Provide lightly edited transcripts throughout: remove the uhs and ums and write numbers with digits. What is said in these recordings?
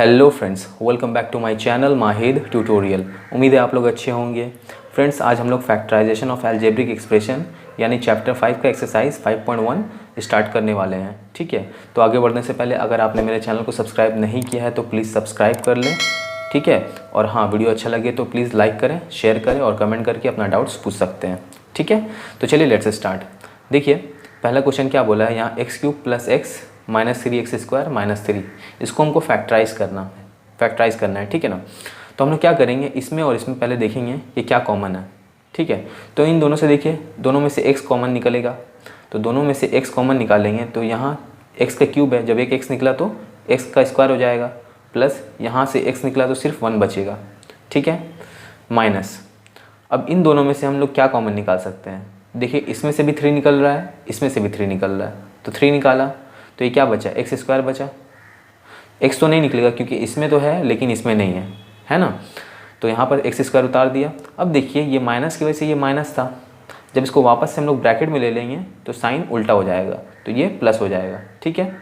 Hello friends, welcome back to my channel Mahid tutorial. उम्मीद है आप लोग अच्छे होंगे। फ्रेंड्स, आज हम लोग फैक्टराइजेशन ऑफ अलजेब्रिक एक्सप्रेशन यानी चैप्टर 5 का एक्सरसाइज 5.1 स्टार्ट करने वाले हैं। ठीक है, तो आगे बढ़ने से पहले अगर आपने मेरे चैनल को सब्सक्राइब नहीं किया है तो प्लीज़ सब्सक्राइब कर लें। ठीक है, और हाँ, वीडियो अच्छा लगे तो प्लीज़ लाइक करें, शेयर करें और कमेंट करके अपना डाउट्स पूछ सकते हैं। ठीक है, तो चलिए लेट्स स्टार्ट। देखिए, पहला क्वेश्चन क्या बोला है यहाँ, x cube plus x minus 3x² minus 3, इसको हमको फैक्टराइज करना है। ठीक है ना, तो हम लोग क्या करेंगे, इसमें और इसमें पहले देखेंगे कि क्या कॉमन है। ठीक है, तो इन दोनों से देखिए, दोनों में से x कॉमन निकलेगा, तो दोनों में से x कॉमन निकालेंगे तो यहाँ x का क्यूब है, जब एक x निकला तो x का स्क्वायर हो जाएगा, प्लस यहाँ से x निकला तो सिर्फ 1 बचेगा। ठीक है, माइनस, अब इन दोनों में से हम लोग क्या कॉमन निकाल सकते हैं। देखिए, इसमें से भी 3 निकल रहा है, इसमें से भी 3 निकल रहा है, तो 3 निकाला तो ये क्या बचा, x² बचा। x तो नहीं निकलेगा क्योंकि इसमें तो है लेकिन इसमें नहीं है ना, तो यहाँ पर x² उतार दिया। अब देखिए, ये माइनस की वजह से ये माइनस था, जब इसको वापस से हम लोग ब्रैकेट में ले लेंगे तो साइन उल्टा हो जाएगा, तो ये प्लस हो जाएगा। ठीक है,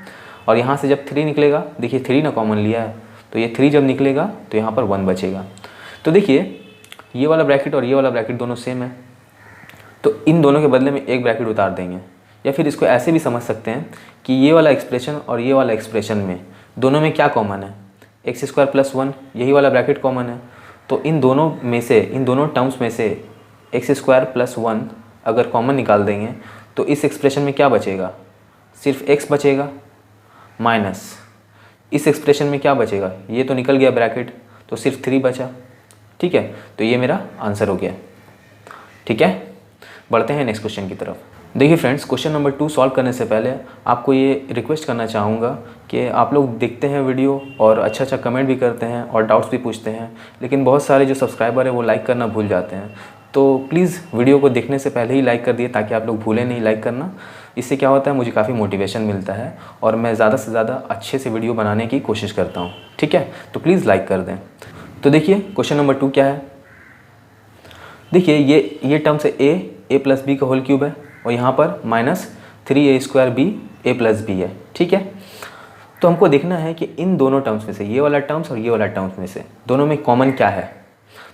और यहाँ से जब 3 निकलेगा, देखिए 3 ना कॉमन लिया है, तो ये 3 जब निकलेगा तो यहाँ पर 1 बचेगा। तो देखिए, ये वाला ब्रैकेट और ये वाला ब्रैकेट दोनों सेम है, तो इन दोनों के बदले में एक ब्रैकेट उतार देंगे। या फिर इसको ऐसे भी समझ सकते हैं कि ये वाला एक्सप्रेशन और ये वाला एक्सप्रेशन में दोनों में क्या कॉमन है, x² प्लस 1, यही वाला ब्रैकेट कॉमन है। तो इन दोनों में से, इन दोनों टर्म्स में से x² प्लस 1 अगर कॉमन निकाल देंगे तो इस एक्सप्रेशन में क्या बचेगा, सिर्फ x बचेगा, माइनस इस एक्सप्रेशन में क्या बचेगा, ये तो निकल गया ब्रैकेट, तो सिर्फ 3 बचा। ठीक है, तो ये मेरा आंसर हो गया। ठीक है, बढ़ते हैं नेक्स्ट क्वेश्चन की तरफ। देखिए फ्रेंड्स, क्वेश्चन नंबर 2 सॉल्व करने से पहले आपको ये रिक्वेस्ट करना चाहूँगा कि आप लोग देखते हैं वीडियो और अच्छा कमेंट भी करते हैं और डाउट्स भी पूछते हैं, लेकिन बहुत सारे जो सब्सक्राइबर हैं वो लाइक करना भूल जाते हैं। तो प्लीज़ वीडियो को देखने से पहले ही लाइक कर दिए ताकि आप लोग भूलें नहीं लाइक करना। इससे क्या होता है, मुझे काफ़ी मोटिवेशन मिलता है और मैं ज़्यादा से ज़्यादा अच्छे से वीडियो बनाने की कोशिश करता हूँ। ठीक है, तो प्लीज़ लाइक कर दें। तो देखिए, क्वेश्चन नंबर 2 क्या है। देखिए, ये टर्म्स है a प्लस बी का होल क्यूब है और यहाँ पर minus 3a² b a plus B है। ठीक है, तो हमको देखना है कि इन दोनों टर्म्स में से, ये वाला टर्म्स और ये वाला टर्म्स में से दोनों में कॉमन क्या है।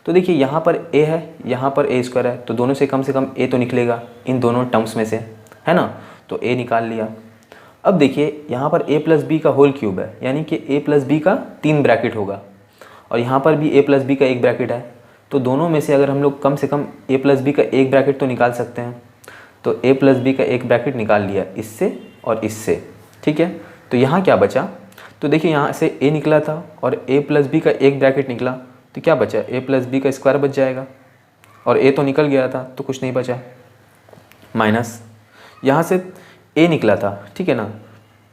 तो देखिए, यहाँ पर a है, यहाँ पर a² है, तो दोनों से कम a तो निकलेगा इन दोनों टर्म्स में से, है ना, तो a निकाल लिया। अब देखिए, यहाँ पर a प्लस बी का होल क्यूब है, यानी कि a प्लस बी का 3 ब्रैकेट होगा और यहाँ पर भी a प्लस बी का 1 ब्रैकेट है, तो दोनों में से अगर हम लोग कम से कम a प्लस बी का 1 ब्रैकेट तो निकाल सकते हैं। तो a प्लस बी का 1 ब्रैकेट निकाल लिया इससे और इससे। ठीक है, तो यहाँ क्या बचा, तो देखिए यहाँ से a निकला था और a प्लस बी का 1 ब्रैकेट निकला, तो क्या बचा, a प्लस बी का स्क्वायर बच जाएगा और a तो निकल गया था तो कुछ नहीं बचा, माइनस यहाँ से a निकला था। ठीक है ना,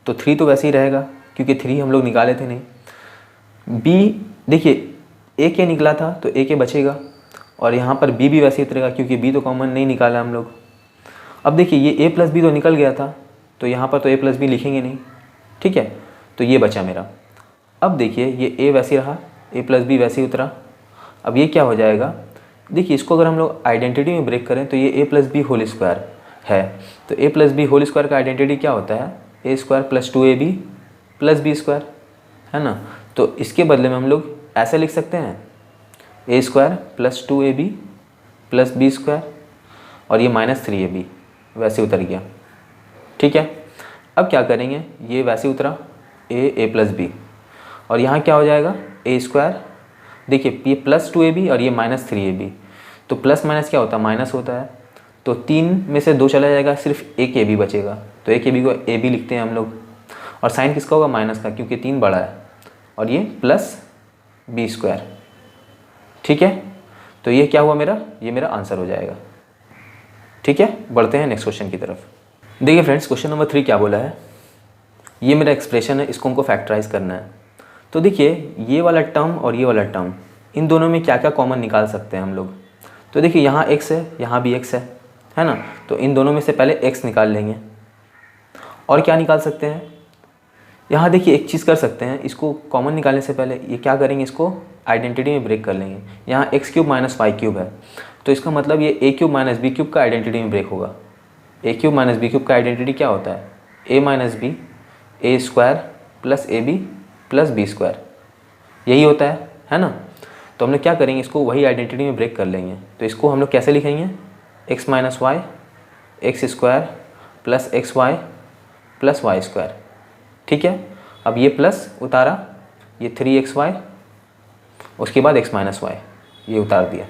तो 3 तो वैसे ही रहेगा क्योंकि 3 हम लोग निकाले थे नहीं। b, देखिए a के निकला था तो a के बचेगा और यहाँ पर b भी वैसे ही उतरेगा क्योंकि b तो कॉमन नहीं निकाला हम लोग। अब देखिए, ये a प्लस बी तो निकल गया था तो यहाँ पर तो a प्लस बी लिखेंगे नहीं। ठीक है, तो ये बचा मेरा। अब देखिए, ये a वैसे रहा, a प्लस बी वैसे ही उतरा। अब ये क्या हो जाएगा, देखिए इसको अगर हम लोग आइडेंटिटी में ब्रेक करें तो ये a plus B whole square है, तो a plus B whole square का आइडेंटिटी क्या होता है, a² plus 2ab plus b², है ना। तो इसके बदले में हम लोग ऐसे लिख सकते हैं a² plus 2ab plus b² और ये माइनस 3ab वैसे उतर गया। ठीक है, अब क्या करेंगे, ये वैसे उतरा a प्लस बी और यहाँ क्या हो जाएगा a², देखिए ये प्लस 2ab और ये माइनस 3ab, तो प्लस माइनस क्या होता है, माइनस होता है, तो 3 में से 2 चला जाएगा, सिर्फ एक ab बचेगा, तो एक ab को ab लिखते हैं हम लोग और साइन किसका होगा, माइनस का, क्योंकि 3 बड़ा है और ये प्लस b²। ठीक है, तो ये क्या हुआ मेरा, ये मेरा आंसर हो जाएगा। ठीक है, बढ़ते हैं नेक्स्ट क्वेश्चन की तरफ। देखिए फ्रेंड्स, क्वेश्चन नंबर 3 क्या बोला है, ये मेरा एक्सप्रेशन है, इसको हमको फैक्टराइज करना है। तो देखिए, ये वाला टर्म और ये वाला टर्म, इन दोनों में क्या क्या कॉमन निकाल सकते हैं हम लोग। तो देखिए, यहाँ x है, यहाँ भी x है ना, तो इन दोनों में से पहले x निकाल लेंगे। और क्या निकाल सकते हैं, यहाँ देखिए एक चीज़ कर सकते हैं, इसको कॉमन निकालने से पहले ये क्या करेंगे, इसको आइडेंटिटी में ब्रेक कर लेंगे। यहाँ x³ माइनस y³ है, तो इसका मतलब ये a³ माइनस b³ का आइडेंटिटी में ब्रेक होगा। a³ माइनस b³ का आइडेंटिटी क्या होता है, a minus B a² plus ab plus b², यही होता है ना। तो हम लोग क्या करेंगे, इसको वही आइडेंटिटी में ब्रेक कर लेंगे। तो इसको हम लोग कैसे लिखेंगे, x minus Y X square plus X Y plus Y square. ठीक है, अब ये प्लस उतारा, ये 3xy, उसके बाद x माइनस वाई ये उतार दिया।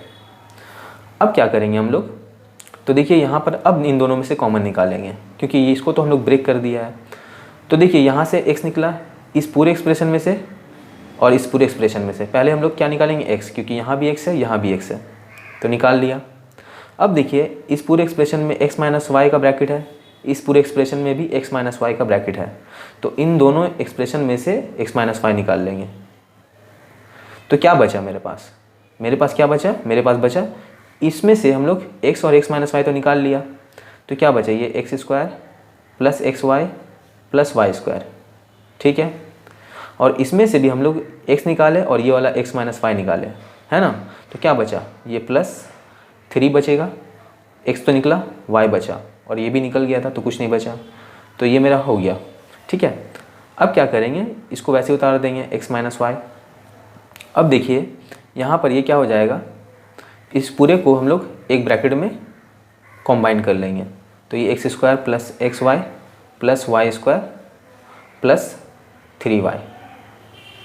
अब क्या करेंगे हम लोग, तो देखिए यहाँ पर अब इन दोनों में से कॉमन निकालेंगे, क्योंकि ये इसको तो हम लोग ब्रेक कर दिया है। तो देखिए यहाँ से x निकला इस पूरे एक्सप्रेशन में से और इस पूरे एक्सप्रेशन में से। पहले हम लोग क्या निकालेंगे, x, क्योंकि यहाँ भी x है यहाँ भी x है, तो निकाल लिया। अब देखिए इस पूरे एक्सप्रेशन में x माइनस वाई का ब्रैकेट है, इस पूरे एक्सप्रेशन में भी x माइनस वाई का ब्रैकेट है। तो इन दोनों एक्सप्रेशन में से x माइनस वाई निकाल लेंगे। तो क्या बचा मेरे पास क्या बचा, मेरे पास बचा इसमें से हम लोग x और x माइनस वाई तो निकाल लिया। तो क्या बचा, ये X square plus X Y plus Y square. ठीक है, और इसमें से भी हम लोग x निकाले और ये वाला x माइनस वाई निकाले, है ना। तो क्या बचा, ये प्लस 3 बचेगा, x तो निकला, y बचा, और ये भी निकल गया था तो कुछ नहीं बचा। तो ये मेरा हो गया। ठीक है, अब क्या करेंगे, इसको वैसे उतार देंगे x माइनस वाई। अब देखिए यहाँ पर ये क्या हो जाएगा, इस पूरे को हम लोग एक ब्रैकेट में कॉम्बाइन कर लेंगे। तो ये X square plus X Y plus Y square plus 3y।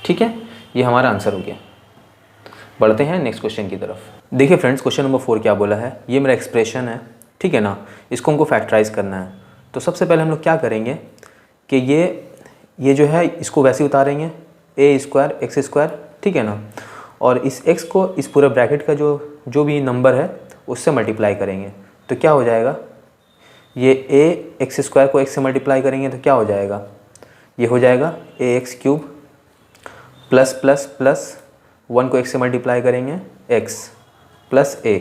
ठीक है, ये हमारा आंसर हो गया। बढ़ते हैं नेक्स्ट क्वेश्चन की तरफ। देखिए फ्रेंड्स, क्वेश्चन नंबर 4 क्या बोला है, ये मेरा एक्सप्रेशन है, ठीक है ना। इसको हमको फैक्टराइज करना है। तो सबसे पहले हम लोग क्या करेंगे कि ये जो है इसको वैसे उतारेंगे, ए स्क्वायर एक्स स्क्वायर, ठीक है ना। और इस x को इस पूरे ब्रैकेट का जो भी नंबर है उससे मल्टीप्लाई करेंगे। तो क्या हो जाएगा, ये ए एक्स स्क्वायर को x से मल्टीप्लाई करेंगे तो क्या हो जाएगा, ये हो जाएगा a x cube plus plus plus 1 को x से मल्टीप्लाई करेंगे x प्लस a।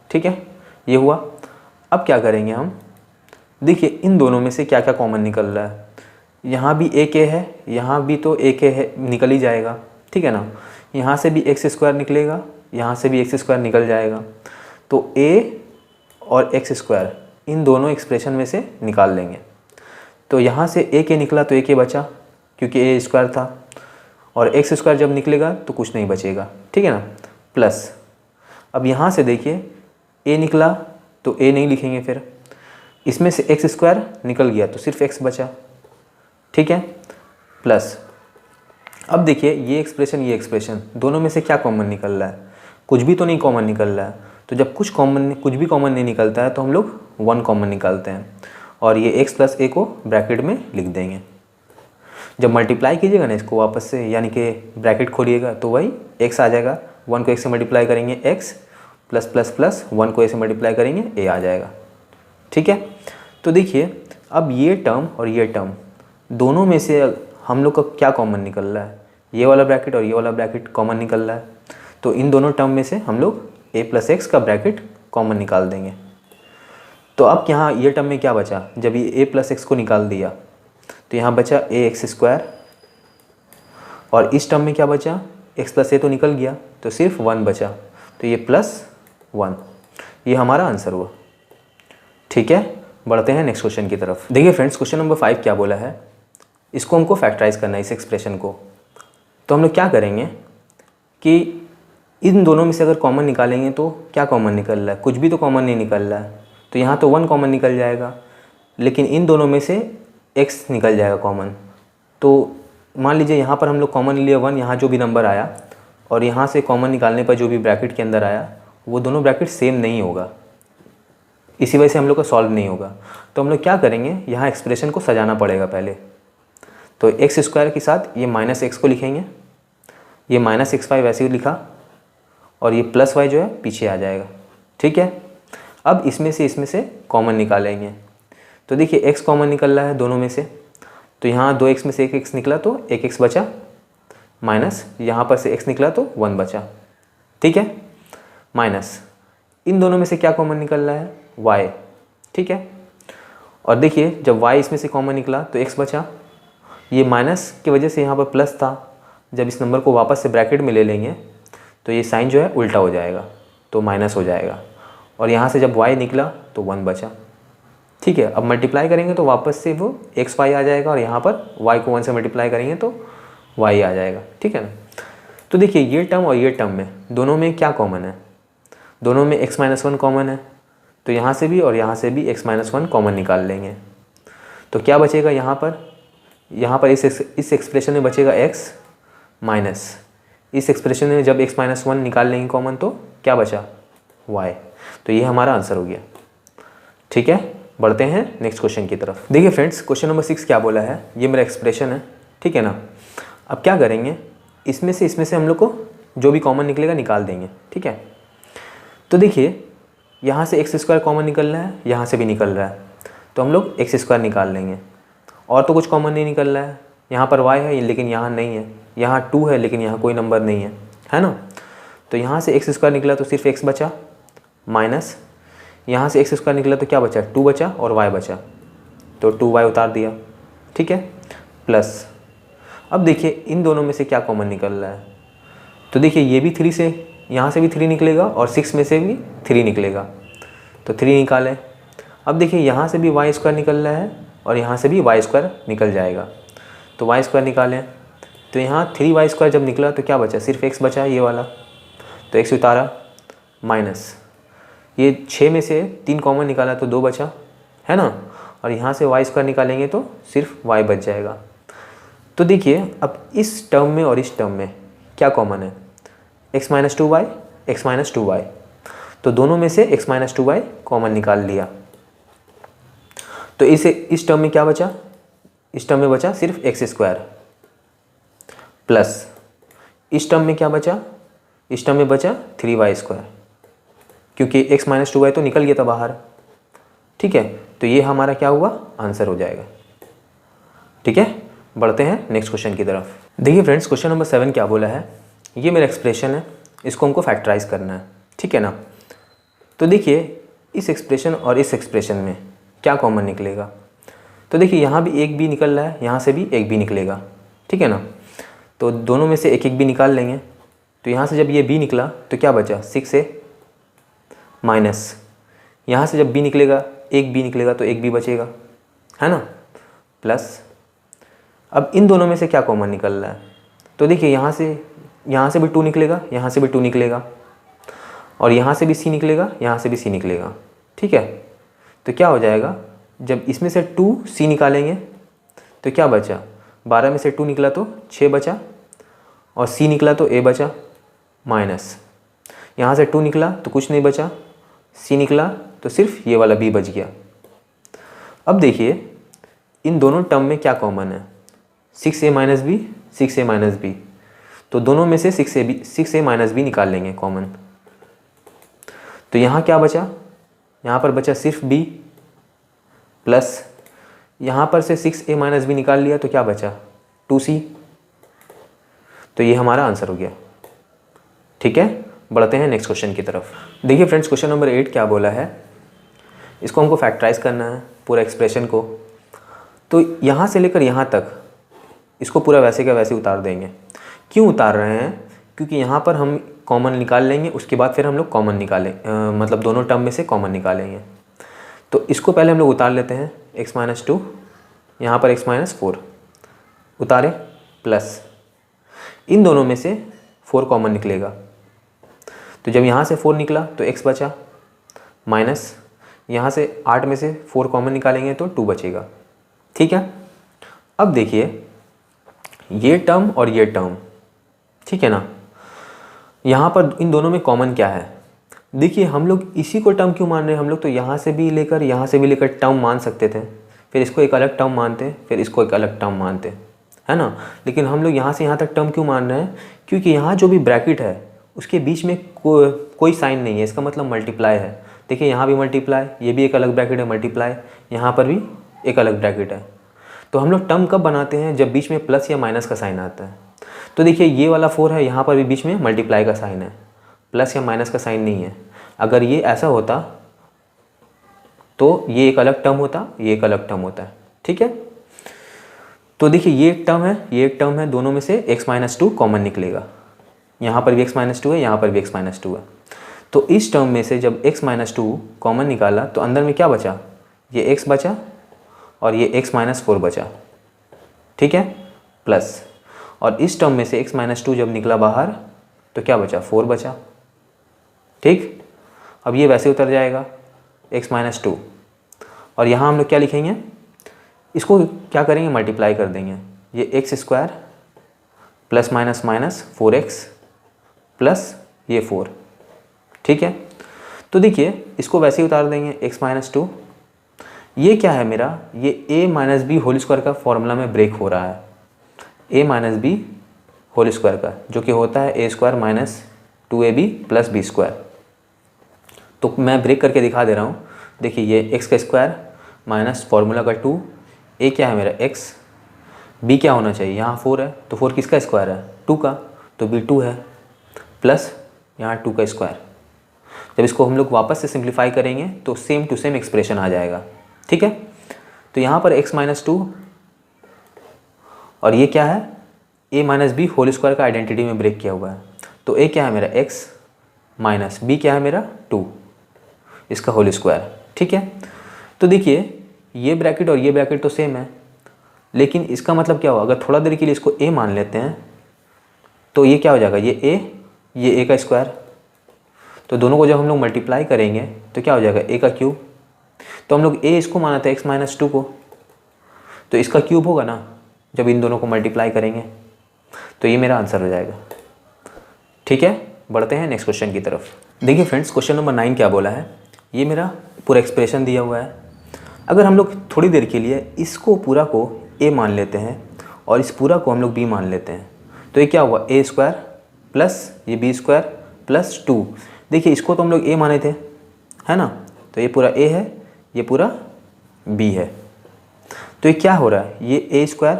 ठीक है, ये हुआ। अब क्या करेंगे हम, देखिए इन दोनों में से क्या क्या कॉमन निकल रहा है। यहाँ भी एक a है, यहाँ भी तो एक a है, निकल ही जाएगा, ठीक है ना। यहाँ से भी एक्स स्क्वायर निकलेगा, यहाँ से भी एक्स स्क्वायर निकल जाएगा। तो a और एक्स स्क्वायर इन दोनों एक्सप्रेशन में से निकाल लेंगे। तो यहाँ से a के निकला तो a के बचा, क्योंकि a स्क्वायर था, और एक्स स्क्वायर जब निकलेगा तो कुछ नहीं बचेगा, ठीक है ना। प्लस अब यहाँ से देखिए a निकला तो a नहीं लिखेंगे, फिर इसमें से एक्स स्क्वायर निकल गया तो सिर्फ x बचा, ठीक है। प्लस अब देखिए ये एक्सप्रेशन दोनों में से क्या कॉमन निकल रहा है, कुछ भी तो नहीं कॉमन निकल रहा है। तो जब कुछ भी कॉमन नहीं निकलता है तो हम लोग 1 कॉमन निकालते हैं, और ये x प्लस a को ब्रैकेट में लिख देंगे। जब मल्टीप्लाई कीजिएगा ना इसको वापस से, यानी कि ब्रैकेट खोलिएगा तो वही x आ जाएगा। 1 को x से मल्टीप्लाई करेंगे x प्लस प्लस प्लस 1 को a से मल्टीप्लाई करेंगे a आ जाएगा, ठीक है। तो देखिए अब ये टर्म और ये टर्म दोनों में से हम लोग का क्या कॉमन निकल रहा है, ये वाला ब्रैकेट और ये वाला ब्रैकेट कॉमन निकल रहा है। तो इन दोनों टर्म में से हम लोग a प्लस एक्स का ब्रैकेट कॉमन निकाल देंगे। तो अब यहाँ ये टर्म में क्या बचा, जब ये a प्लस एक्स को निकाल दिया तो यहाँ बचा a एक्स स्क्वायर, और इस टर्म में क्या बचा, x प्लस a तो निकल गया तो सिर्फ 1 बचा, तो ये प्लस 1, ये हमारा आंसर हुआ, ठीक है। बढ़ते हैं नेक्स्ट क्वेश्चन की तरफ। देखिए फ्रेंड्स, क्वेश्चन नंबर 5 क्या बोला है, इसको हमको फैक्टराइज करना है, इस एक्सप्रेशन को। तो हम लोग क्या करेंगे कि इन दोनों में से अगर कॉमन निकालेंगे तो क्या कॉमन निकल रहा है, कुछ भी तो कॉमन नहीं निकल रहा है। तो यहाँ तो 1 कॉमन निकल जाएगा, लेकिन इन दोनों में से x निकल जाएगा कॉमन। तो मान लीजिए यहाँ पर हम लोग कॉमन लिए 1, यहाँ जो भी नंबर आया, और यहाँ से कॉमन निकालने पर जो भी ब्रैकेट के अंदर आया वो दोनों ब्रैकेट सेम नहीं होगा, इसी वजह से हम लोग का सॉल्व नहीं होगा। तो हम लोग क्या करेंगे, यहाँ एक्सप्रेशन को सजाना पड़ेगा पहले। तो एक्स स्क्वायर के साथ ये माइनस एक्स को लिखेंगे, ये माइनस एक्स वाई वैसे ही लिखा, और ये प्लस वाई जो है पीछे आ जाएगा, ठीक है। अब इसमें से कॉमन निकालेंगे। तो देखिए x कॉमन निकल रहा है दोनों में से, तो यहाँ 2x में से 1x निकला तो 1x बचा, माइनस यहाँ पर से x निकला तो 1 बचा, ठीक है। माइनस इन दोनों में से क्या कॉमन निकल रहा है, y, ठीक है। और देखिए जब y इसमें से कॉमन निकला तो x बचा, ये माइनस की वजह से यहाँ पर प्लस था, जब इस नंबर को वापस से ब्रैकेट में ले लेंगे तो ये साइन जो है उल्टा हो जाएगा, तो माइनस हो जाएगा। और यहाँ से जब y निकला तो 1 बचा, ठीक है। अब मल्टीप्लाई करेंगे तो वापस से वो xy आ जाएगा, और यहाँ पर y को 1 से मल्टीप्लाई करेंगे तो y आ जाएगा, ठीक है ना। तो देखिए ये टर्म और ये टर्म में दोनों में क्या कॉमन है, दोनों में x-1 कॉमन है, तो यहाँ से भी और यहाँ से भी x-1 कॉमन निकाल लेंगे। तो क्या बचेगा यहाँ पर इस एक्सप्रेशन में बचेगा x माइनस, इस एक्सप्रेशन में जब x-1 निकाल लेंगे कॉमन तो क्या बचा y। तो ये हमारा आंसर हो गया। ठीक है, बढ़ते हैं नेक्स्ट क्वेश्चन की तरफ। देखिए फ्रेंड्स, क्वेश्चन नंबर 6 क्या बोला है, ये मेरा एक्सप्रेशन है, ठीक है ना। अब क्या करेंगे, इसमें से हम लोग को जो भी कॉमन निकलेगा निकाल देंगे, ठीक है। तो देखिए यहाँ से x² कॉमन निकल रहा है, यहाँ से भी निकल रहा है, तो हम लोग x² निकाल लेंगे। और तो कुछ कॉमन नहीं निकल रहा है, यहाँ पर y है लेकिन यहाँ नहीं है, यहाँ 2 है लेकिन यहाँ कोई नंबर नहीं है ना। तो यहाँ से x² निकला तो सिर्फ x बचा, माइनस यहाँ से x² निकला तो क्या बचा, 2 बचा और y बचा, तो 2y उतार दिया, ठीक है, प्लस। अब देखिए इन दोनों में से क्या कॉमन निकल रहा है, तो देखिए ये भी 3 से, यहाँ से भी 3 निकलेगा और 6 में से भी 3 निकलेगा, तो 3 निकालें। अब देखिए यहाँ से भी y² निकल रहा है और यहाँ से भी y² निकल जाएगा, तो y² निकालें। तो यहाँ 3y² जब निकला तो क्या बचा, सिर्फ x बचा ये वाला, तो x उतारा, माइनस ये 6 में से 3 कॉमन निकाला तो 2 बचा, है ना। और यहाँ से y² निकालेंगे तो सिर्फ y बच जाएगा। तो देखिए अब इस टर्म में और इस टर्म में क्या कॉमन है, x-2y, x-2y, तो दोनों में से x-2y कॉमन निकाल लिया। तो इस टर्म में क्या बचा, इस टर्म में बचा सिर्फ x² प्लस इस टर्म में क्या बचा, इस टर्म में बचा 3y², क्योंकि x-2y तो निकल गया था बाहर, ठीक है। तो ये हमारा क्या हुआ, आंसर हो जाएगा। ठीक है, बढ़ते हैं नेक्स्ट क्वेश्चन की तरफ। देखिए फ्रेंड्स, क्वेश्चन नंबर 7 क्या बोला है, ये मेरा एक्सप्रेशन है, इसको हमको फैक्टराइज करना है, ठीक है ना। तो देखिए इस एक्सप्रेशन और इस एक्सप्रेशन में क्या कॉमन निकलेगा, तो देखिए यहाँ भी एक बी निकल रहा है, यहाँ से भी एक बी निकलेगा, ठीक है ना। तो दोनों में से एक एक बी निकाल लेंगे। तो यहाँ से जब ये बी निकला तो क्या बचा, 6a माइनस, यहाँ से जब बी निकलेगा, एक बी निकलेगा तो एक बी बचेगा, है ना, प्लस। अब इन दोनों में से क्या कॉमन निकल रहा है, तो देखिए यहाँ से भी 2 निकलेगा, यहाँ से भी 2 निकलेगा, और यहाँ से भी c निकलेगा, यहाँ से भी c निकलेगा, ठीक है। तो क्या हो जाएगा, जब इसमें से 2c निकालेंगे तो क्या बचा, 12 में से 2 निकला तो 6 बचा, और c निकला तो a बचा, माइनस यहाँ से 2 निकला तो कुछ नहीं बचा, c निकला तो सिर्फ ये वाला b बच गया। अब देखिए इन दोनों टर्म में क्या कॉमन है, 6a minus B, 6a minus b, तो दोनों में से 6a माइनस बी निकाल लेंगे कॉमन। तो यहाँ क्या बचा, यहाँ पर बचा सिर्फ b प्लस यहाँ पर से 6a माइनस बी निकाल लिया तो क्या बचा, 2c। तो ये हमारा आंसर हो गया। ठीक है, बढ़ते हैं नेक्स्ट क्वेश्चन की तरफ। देखिए फ्रेंड्स, क्वेश्चन नंबर 8 क्या बोला है, इसको हमको फैक्टराइज करना है पूरा एक्सप्रेशन को। तो यहाँ से लेकर यहाँ तक इसको पूरा वैसे का वैसे उतार देंगे। क्यों उतार रहे हैं, क्योंकि यहाँ पर हम कॉमन निकाल लेंगे, उसके बाद फिर हम लोग कॉमन निकालें, मतलब दोनों टर्म में से कॉमन निकालेंगे। तो इसको पहले हम लोग उतार लेते हैं, x-2, यहाँ पर x-4 उतारे, प्लस इन दोनों में से 4 कॉमन निकलेगा। तो जब यहाँ से 4 निकला तो x बचा, माइनस यहाँ से 8 में से 4 कॉमन निकालेंगे तो 2 बचेगा, ठीक है। अब देखिए ये टर्म और ये टर्म, ठीक है ना, यहाँ पर इन दोनों में कॉमन क्या है। देखिए हम लोग इसी को टर्म क्यों मान रहे हैं, हम लोग तो यहाँ से भी लेकर टर्म मान सकते थे, फिर इसको एक अलग टर्म मानते, फिर इसको एक अलग टर्म मानते, है ना। लेकिन हम लोग यहाँ से यहाँ तक टर्म क्यों मान रहे हैं, क्योंकि यहाँ जो भी ब्रैकेट है उसके बीच में कोई साइन नहीं है, इसका मतलब मल्टीप्लाई है। देखिए यहाँ भी मल्टीप्लाई, ये भी एक अलग ब्रैकेट है मल्टीप्लाई, यहाँ पर भी एक अलग ब्रैकेट है। तो हम लोग टर्म कब बनाते हैं, जब बीच में प्लस या माइनस का साइन आता है। तो देखिए ये वाला 4 है, यहाँ पर भी बीच में मल्टीप्लाई का साइन है, प्लस या माइनस का साइन नहीं है। अगर ये ऐसा होता तो ये एक अलग टर्म होता, ये एक अलग टर्म होता है, ठीक है। तो देखिए ये एक टर्म है, ये एक टर्म है, दोनों में से x-2 कॉमन निकलेगा। यहाँ पर भी x-2 है, यहाँ पर भी x-2 है। तो इस टर्म में से जब x-2 कॉमन निकाला तो अंदर में क्या बचा, ये x बचा और ये x-4 बचा, ठीक है, प्लस। और इस टर्म में से x माइनस टू जब निकला बाहर तो क्या बचा, 4 बचा। ठीक, अब ये वैसे उतर जाएगा x माइनस टू, और यहाँ हम लोग क्या लिखेंगे, इसको क्या करेंगे, मल्टीप्लाई कर देंगे। ये X square plus minus minus 4x plus ये 4। ठीक है, तो देखिए इसको वैसे ही उतार देंगे x माइनस टू। ये क्या है मेरा, ये a minus b whole square का फॉर्मूला में ब्रेक हो रहा है, a minus b whole square का, जो कि होता है a square minus 2ab plus b square. तो मैं ब्रेक करके दिखा दे रहा हूँ। देखिए ये x का स्क्वायर माइनस फॉर्मूला का 2, a क्या है मेरा x, b क्या होना चाहिए, यहाँ 4 है तो 4 किसका स्क्वायर है, 2 का, तो b 2 है, प्लस यहाँ 2 का स्क्वायर। जब इसको हम लोग वापस से सिंप्लीफाई करेंगे तो सेम टू सेम एक्सप्रेशन आ जाएगा। ठीक है, तो यहाँ पर x माइनस टू और ये क्या है, a minus b whole square का आइडेंटिटी में ब्रेक किया हुआ है। तो a क्या है मेरा x माइनस b क्या है मेरा 2, इसका होल स्क्वायर। ठीक है, तो देखिए ये ब्रैकेट और ये ब्रैकेट तो सेम है, लेकिन इसका मतलब क्या हुआ, अगर थोड़ा देर के लिए इसको a मान लेते हैं तो ये क्या हो जाएगा, ये a का स्क्वायर। तो दोनों को जब हम लोग मल्टीप्लाई करेंगे तो क्या हो जाएगा, a का क्यूब। तो हम लोग a इसको माना था x माइनस टू को, तो इसका क्यूब होगा ना जब इन दोनों को मल्टीप्लाई करेंगे, तो ये मेरा आंसर हो जाएगा। ठीक है, बढ़ते हैं नेक्स्ट क्वेश्चन की तरफ। देखिए फ्रेंड्स, क्वेश्चन नंबर 9 क्या बोला है, ये मेरा पूरा एक्सप्रेशन दिया हुआ है। अगर हम लोग थोड़ी देर के लिए इसको पूरा को a मान लेते हैं और इस पूरा को हम लोग b मान लेते हैं, तो ये क्या हुआ, a स्क्वायर प्लस ये b स्क्वायर प्लस 2। देखिए इसको तो हम लोग a माने थे, है ना, तो ये पूरा a है, ये पूरा b है। तो ये क्या हो रहा है, ये a स्क्वायर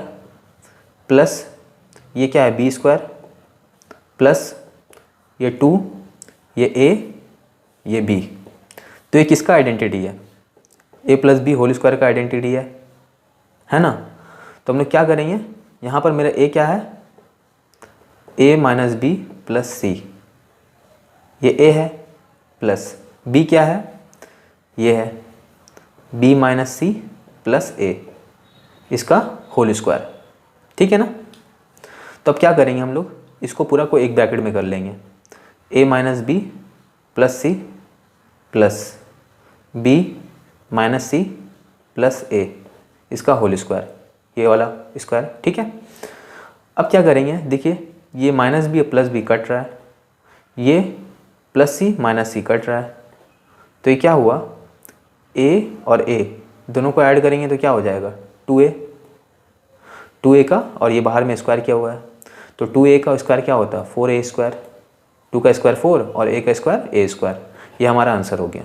प्लस ये क्या है, b स्क्वायर प्लस ये 2, ये a, ये b। तो ये किसका आइडेंटिटी है, a plus B whole square का आइडेंटिटी है ना। तो हम लोग क्या करेंगे, यहाँ पर मेरा a क्या है, a माइनस बी प्लस सी, ये a है, प्लस b क्या है, ये है b minus c plus a, इसका होल स्क्वायर। ठीक है ना। तो अब क्या करेंगे हम लोग, इसको पूरा को एक ब्रैकेट में कर लेंगे, a minus b plus c plus b minus c plus a, इसका होल स्क्वायर, ये वाला स्क्वायर। ठीक है, अब क्या करेंगे, देखिए ये minus b plus b cut रहा है, ये plus c minus c cut रहा है, तो ये क्या हुआ, a और a दोनों को ऐड करेंगे तो क्या हो जाएगा, 2a का, और ये बाहर में स्क्वायर किया हुआ है, तो 2a का स्क्वायर क्या होता है, 4a स्क्वायर, 2 का स्क्वायर 4 और a का स्क्वायर a स्क्वायर। ये हमारा आंसर हो गया।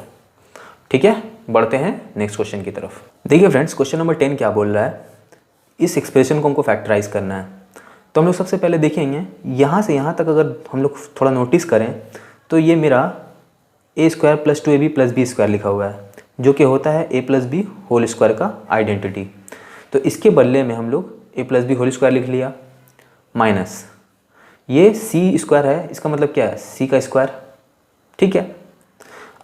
ठीक है, बढ़ते हैं नेक्स्ट क्वेश्चन की तरफ। देखिए फ्रेंड्स, क्वेश्चन नंबर 10 क्या बोल रहा है, इस एक्सप्रेशन को हमको फैक्टराइज करना है। तो हम लोग सबसे पहले देखेंगे यहाँ से यहाँ तक अगर हम लोग थोड़ा नोटिस करें तो ये मेरा a square plus 2ab plus b square लिखा हुआ है, जो कि होता है a plus B whole square का आइडेंटिटी। तो इसके बदले में हम लोग a plus B whole square लिख लिया, माइनस ये c स्क्वायर है, इसका मतलब क्या है, c का स्क्वायर। ठीक है,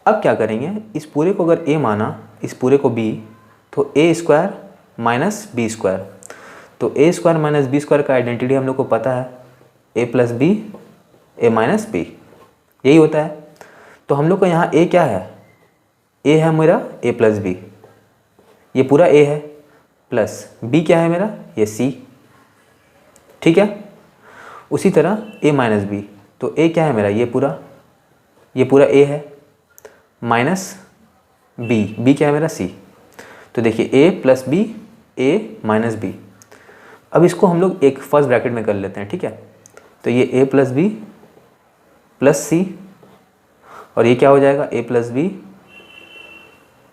अब क्या करेंगे, इस पूरे को अगर a माना, इस पूरे को b, तो a square minus b square. तो a square minus b square का आइडेंटिटी हम लोग को पता है, a plus b a minus b, यही होता है। तो हम लोग का यहाँ a क्या है, a है मेरा a प्लस बी, ये पूरा a है, प्लस b क्या है मेरा, ये c। ठीक है, उसी तरह a माइनस बी, तो a क्या है मेरा, ये पूरा a है, माइनस b क्या है मेरा, c। तो देखिए a plus b, a minus b. अब इसको हम लोग एक फर्स्ट ब्रैकेट में कर लेते हैं। ठीक है, तो ये a प्लस बी प्लस सी, और ये क्या हो जाएगा, a प्लस बी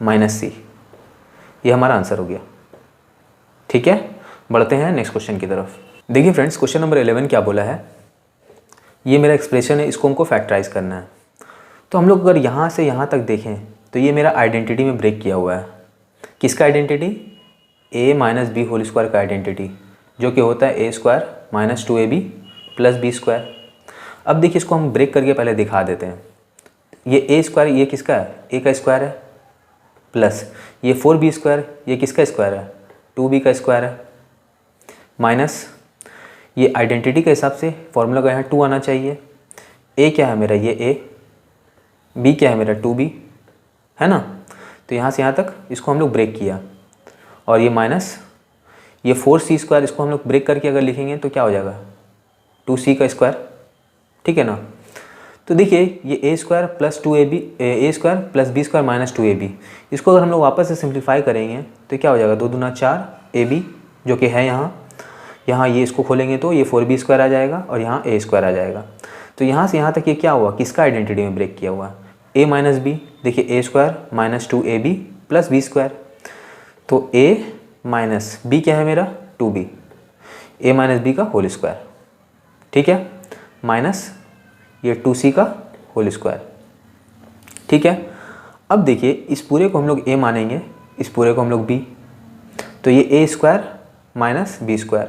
माइनस सी। ये हमारा आंसर हो गया। ठीक है, बढ़ते हैं नेक्स्ट क्वेश्चन की तरफ। देखिए फ्रेंड्स, क्वेश्चन नंबर 11 क्या बोला है, ये मेरा एक्सप्रेशन है, इसको हमको फैक्टराइज करना है। तो हम लोग अगर यहाँ से यहाँ तक देखें तो ये मेरा आइडेंटिटी में ब्रेक किया हुआ है। किसका identity, a minus b whole square का आइडेंटिटी, जो कि होता है a square minus 2ab plus b square. अब देखिए इसको हम ब्रेक करके पहले दिखा देते हैं। ये a स्क्वायर, ये किसका है, a का स्क्वायर है, प्लस ये 4b स्क्वायर, ये किसका स्क्वायर है, 2b का स्क्वायर है, माइनस ये आइडेंटिटी के हिसाब से फॉर्मूला का यहाँ 2 आना चाहिए। ए क्या है मेरा, ये ए, बी क्या है मेरा 2b, है ना। तो यहाँ से यहाँ तक इसको हम लोग ब्रेक किया, और ये माइनस ये 4c² इसको हम लोग ब्रेक करके अगर लिखेंगे तो क्या हो जाएगा 2c का स्क्वायर, ठीक है ना। तो देखिए ये a² plus 2ab, a² plus b² minus 2ab, इसको अगर हम लोग वापस से सिंप्लीफाई करेंगे तो क्या हो जाएगा 2 दूना 4 ab जो कि है यहाँ ये इसको खोलेंगे तो ये 4b² आ जाएगा और यहाँ a² आ जाएगा। तो यहाँ से यहाँ तक ये क्या हुआ, किसका आइडेंटिटी में ब्रेक किया हुआ, a माइनस बी। देखिए a² minus 2ab plus b², तो a माइनस बी क्या है मेरा 2b, a माइनस बी का होल स्क्वायर, ठीक है, माइनस ये 2c का होल स्क्वायर, ठीक है। अब देखिए इस पूरे को हम लोग a मानेंगे, इस पूरे को हम लोग b, तो ये a² माइनस b²,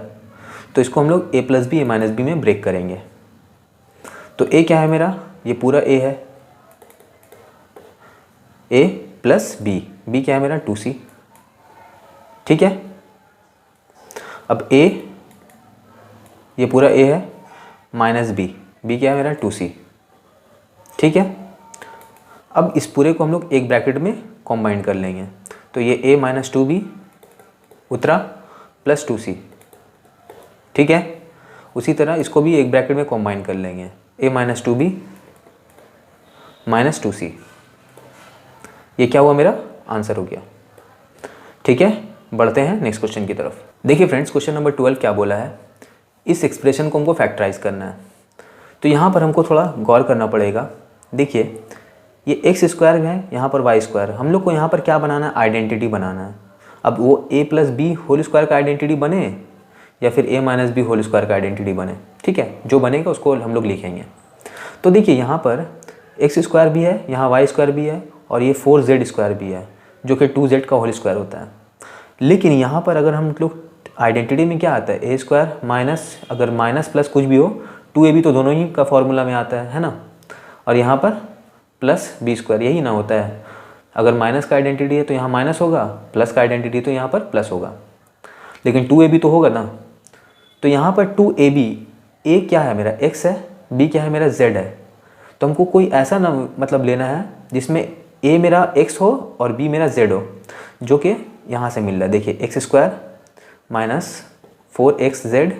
तो इसको हम लोग a plus b a minus b में ब्रेक करेंगे। तो a क्या है मेरा, ये पूरा a है, a प्लस b, b क्या है मेरा 2c, ठीक है। अब a ये पूरा a है माइनस b, b क्या है मेरा 2c, ठीक है। अब इस पूरे को हम लोग एक ब्रैकेट में कॉम्बाइन कर लेंगे, तो ये a माइनस 2b उतरा प्लस 2c, ठीक है। उसी तरह इसको भी एक ब्रैकेट में कॉम्बाइन कर लेंगे, a minus 2b minus 2c, ये क्या हुआ मेरा आंसर हो गया, ठीक है। बढ़ते हैं नेक्स्ट क्वेश्चन की तरफ। देखिए फ्रेंड्स क्वेश्चन नंबर 12 क्या बोला है, इस एक्सप्रेशन को हमको फैक्टराइज करना है। तो यहाँ पर हमको थोड़ा गौर करना पड़ेगा। देखिए ये x² है, यहाँ पर y², हम लोग को यहाँ पर क्या बनाना है, आइडेंटिटी बनाना है। अब वो a plus B whole square का आइडेंटिटी बने या फिर a minus b whole square का आइडेंटिटी बने, ठीक है, जो बनेगा उसको हम लोग लिखेंगे। तो देखिए यहाँ पर x² भी है, यहाँ y² भी है, और ये 4z² भी है जो कि 2z का होल स्क्वायर होता है। लेकिन यहाँ पर अगर हम लोग आइडेंटिटी में क्या आता है, a² माइनस, अगर माइनस प्लस कुछ भी हो 2ab तो दोनों ही का फॉर्मूला में आता है ना, और यहाँ पर प्लस b², यही ना होता है। अगर माइनस का आइडेंटिटी है तो यहाँ माइनस होगा, प्लस का आइडेंटिटी तो यहाँ पर प्लस होगा, लेकिन 2ab तो होगा ना। तो यहाँ पर 2ab, a क्या है मेरा x है, b क्या है मेरा z है। तो हमको कोई ऐसा ना मतलब लेना है जिसमें a मेरा x हो और b मेरा z हो, जो कि यहाँ से मिल रहा है। देखिए x² minus 4xz